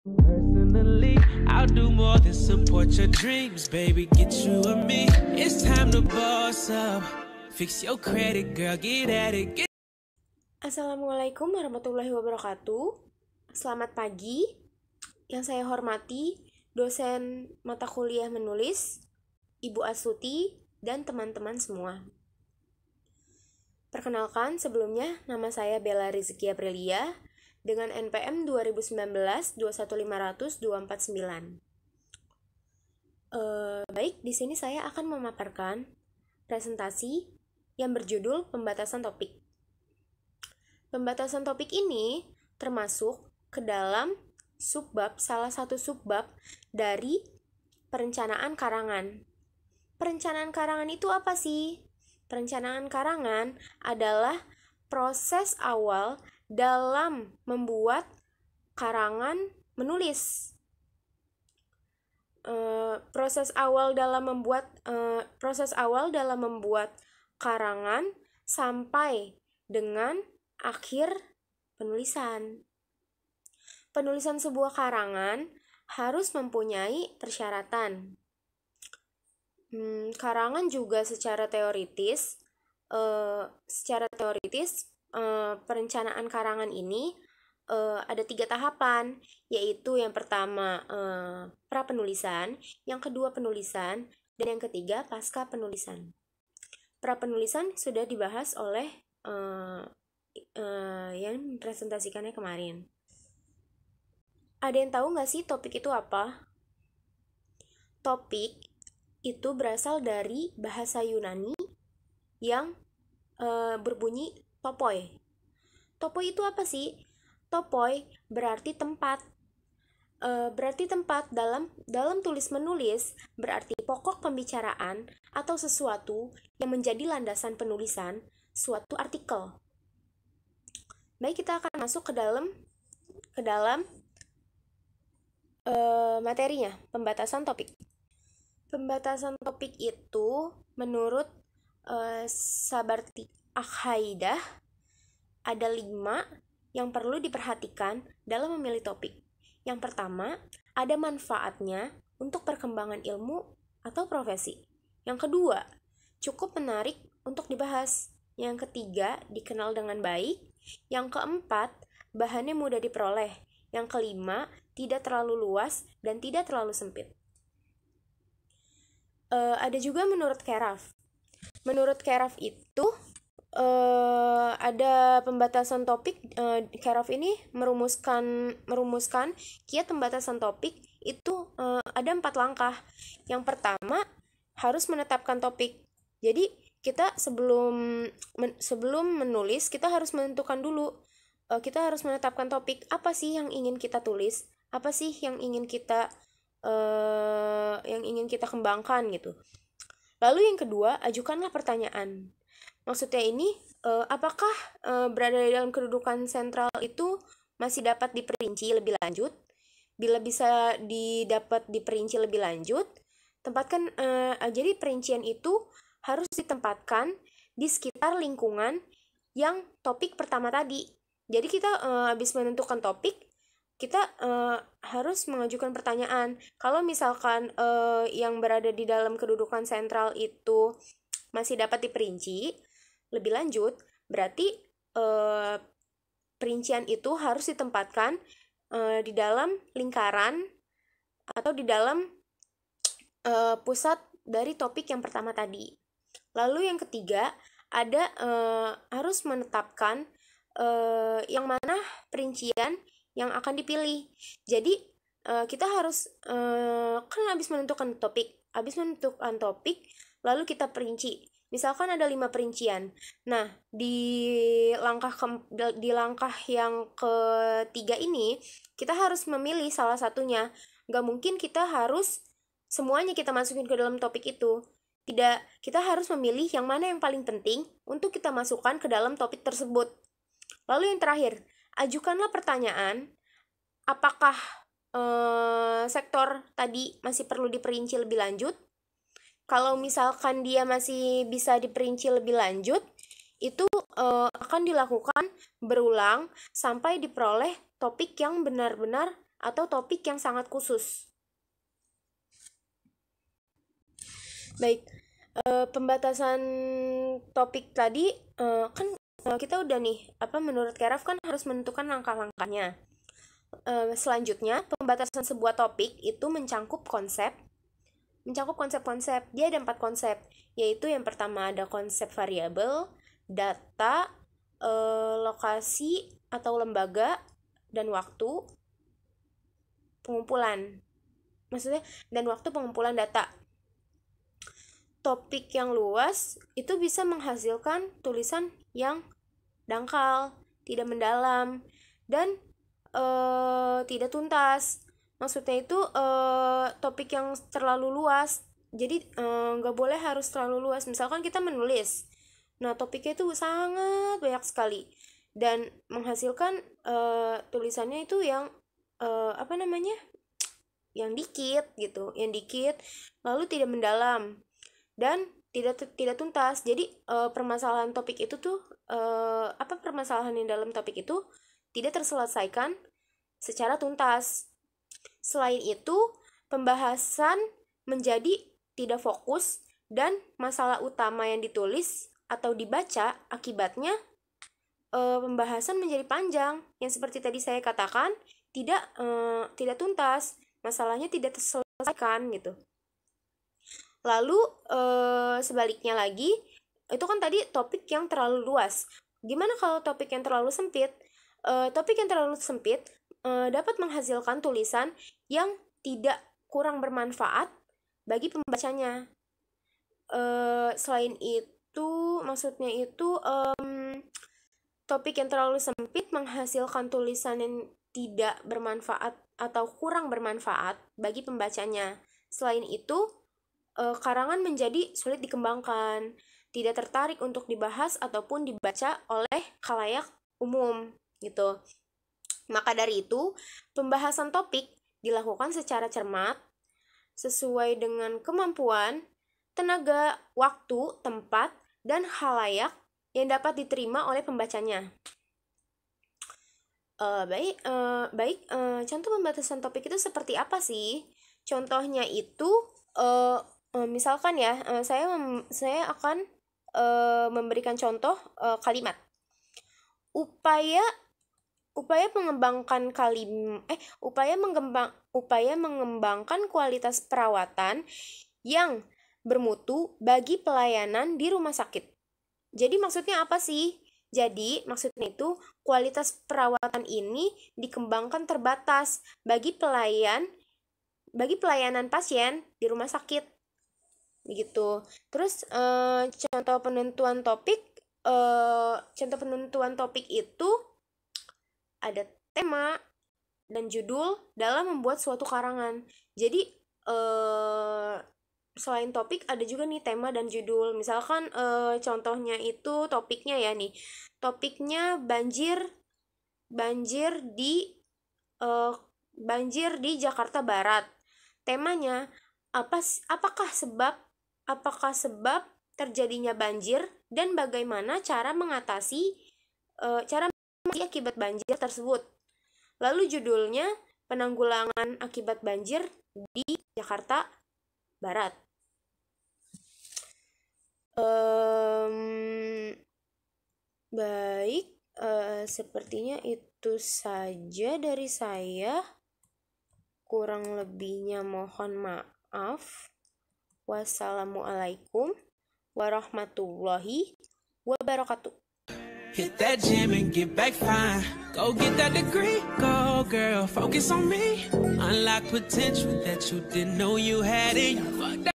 Personally, I'll do more than support your dreams, baby. Get you and me. It's time to boss up. Fix your credit, girl. Get at it. Assalamualaikum warahmatullahi wabarakatuh. Selamat pagi. Yang saya hormati dosen mata kuliah menulis, Ibu Astuti, dan teman-teman semua. Perkenalkan, sebelumnya nama saya Bella Rizky Aprilia dengan NPM 2019-21500-249. Baik, di sini saya akan memaparkan presentasi yang berjudul Pembatasan Topik. Pembatasan topik ini termasuk ke dalam salah satu subbab dari perencanaan karangan. Perencanaan karangan itu apa sih? Perencanaan karangan adalah proses awal dalam membuat karangan menulis. Proses awal dalam membuat karangan sampai dengan akhir penulisan. Penulisan sebuah karangan harus mempunyai persyaratan. Karangan juga secara teoritis, perencanaan karangan ini ada 3 tahapan, yaitu yang pertama pra penulisan, yang kedua penulisan, dan yang ketiga pasca penulisan. Pra penulisan sudah dibahas oleh yang presentasikannya kemarin. Ada yang tahu nggak sih topik itu apa? Topik itu berasal dari bahasa Yunani yang berbunyi topoi. Topoi itu apa sih? Topoi berarti tempat. Dalam tulis menulis berarti pokok pembicaraan atau sesuatu yang menjadi landasan penulisan suatu artikel. Baik, kita akan masuk ke dalam materinya, pembatasan topik. Pembatasan topik itu menurut Sabarti Akhaidah ada 5 yang perlu diperhatikan dalam memilih topik. Yang pertama, ada manfaatnya untuk perkembangan ilmu atau profesi. Yang kedua, cukup menarik untuk dibahas. Yang ketiga, dikenal dengan baik. Yang keempat, bahannya mudah diperoleh. Yang kelima, tidak terlalu luas dan tidak terlalu sempit. Ada juga menurut Keraf. Menurut Keraf itu ada pembatasan topik. Keraf ini merumuskan kiat pembatasan topik itu ada 4 langkah. Yang pertama, harus menetapkan topik. Jadi kita sebelum menulis, kita harus menentukan dulu. Kita harus menetapkan topik, apa sih yang ingin kita tulis, apa sih yang ingin kita kembangkan gitu. Lalu yang kedua, ajukanlah pertanyaan. Maksudnya ini, apakah berada dalam kedudukan sentral itu masih dapat diperinci lebih lanjut? Bila bisa didapat diperinci lebih lanjut, jadi perincian itu harus ditempatkan di sekitar lingkungan yang topik pertama tadi. Jadi kita habis menentukan topik, kita harus mengajukan pertanyaan. Kalau misalkan yang berada di dalam kedudukan sentral itu masih dapat diperinci lebih lanjut, berarti perincian itu harus ditempatkan di dalam lingkaran atau di dalam pusat dari topik yang pertama tadi. Lalu yang ketiga, ada harus menetapkan yang mana perincian yang akan dipilih. Jadi kita harus kan habis menentukan topik, lalu kita perinci. Misalkan ada 5 perincian. Nah, di langkah yang ketiga ini kita harus memilih salah satunya. Gak mungkin kita harus semuanya kita masukin ke dalam topik itu. Tidak, kita harus memilih yang mana yang paling penting untuk kita masukkan ke dalam topik tersebut. Lalu yang terakhir, ajukanlah pertanyaan, apakah sektor tadi masih perlu diperinci lebih lanjut? Kalau misalkan dia masih bisa diperinci lebih lanjut, itu akan dilakukan berulang sampai diperoleh topik yang benar-benar atau topik yang sangat khusus. Baik, pembatasan topik tadi kan kita udah nih, menurut Keraf kan harus menentukan langkah-langkahnya. Selanjutnya, pembatasan sebuah topik itu mencakup konsep-konsep. Dia ada 4 konsep, yaitu yang pertama ada konsep variabel, data, lokasi atau lembaga, dan waktu pengumpulan. Dan waktu pengumpulan data. Topik yang luas itu bisa menghasilkan tulisan yang dangkal, tidak mendalam, dan tidak tuntas. Maksudnya itu topik yang terlalu luas. Jadi nggak boleh harus terlalu luas. Misalkan kita menulis, nah topiknya itu sangat banyak sekali dan menghasilkan tulisannya itu yang yang dikit gitu, lalu tidak mendalam dan tidak tuntas. Jadi permasalahan topik itu tuh permasalahan yang dalam topik itu tidak terselesaikan secara tuntas. Selain itu, pembahasan menjadi tidak fokus dan masalah utama yang ditulis atau dibaca akibatnya pembahasan menjadi panjang. Yang seperti tadi saya katakan, tidak tuntas, masalahnya tidak terselesaikan gitu. Lalu sebaliknya lagi, itu kan tadi topik yang terlalu luas. Gimana kalau topik yang terlalu sempit? Topik yang terlalu sempit dapat menghasilkan tulisan yang tidak kurang bermanfaat bagi pembacanya. Selain itu, maksudnya itu topik yang terlalu sempit menghasilkan tulisan yang tidak bermanfaat atau kurang bermanfaat bagi pembacanya. Selain itu, karangan menjadi sulit dikembangkan, tidak tertarik untuk dibahas ataupun dibaca oleh khalayak umum gitu. Maka dari itu, pembahasan topik dilakukan secara cermat, sesuai dengan kemampuan, tenaga, waktu, tempat, dan khalayak yang dapat diterima oleh pembacanya. Contoh pembatasan topik itu seperti apa sih? Contohnya itu, misalkan ya, saya akan memberikan contoh kalimat. Upaya mengembangkan kualitas perawatan yang bermutu bagi pelayanan di rumah sakit. Jadi maksudnya apa sih? Jadi maksudnya itu kualitas perawatan ini dikembangkan terbatas bagi pelayanan pasien di rumah sakit. Begitu. Terus contoh penentuan topik itu ada tema dan judul dalam membuat suatu karangan. Jadi selain topik ada juga nih tema dan judul. Misalkan contohnya itu topiknya ya nih. Topiknya banjir di Jakarta Barat. Temanya apakah sebab terjadinya banjir dan bagaimana cara mengatasi akibat banjir tersebut. Lalu judulnya penanggulangan akibat banjir di Jakarta Barat. Sepertinya itu saja dari saya. Kurang lebihnya mohon maaf. Wassalamualaikum warahmatullahi wabarakatuh. Hit that gym and get back fine. Go get that degree, go girl, focus on me. Unlock potential that you didn't know you had in you.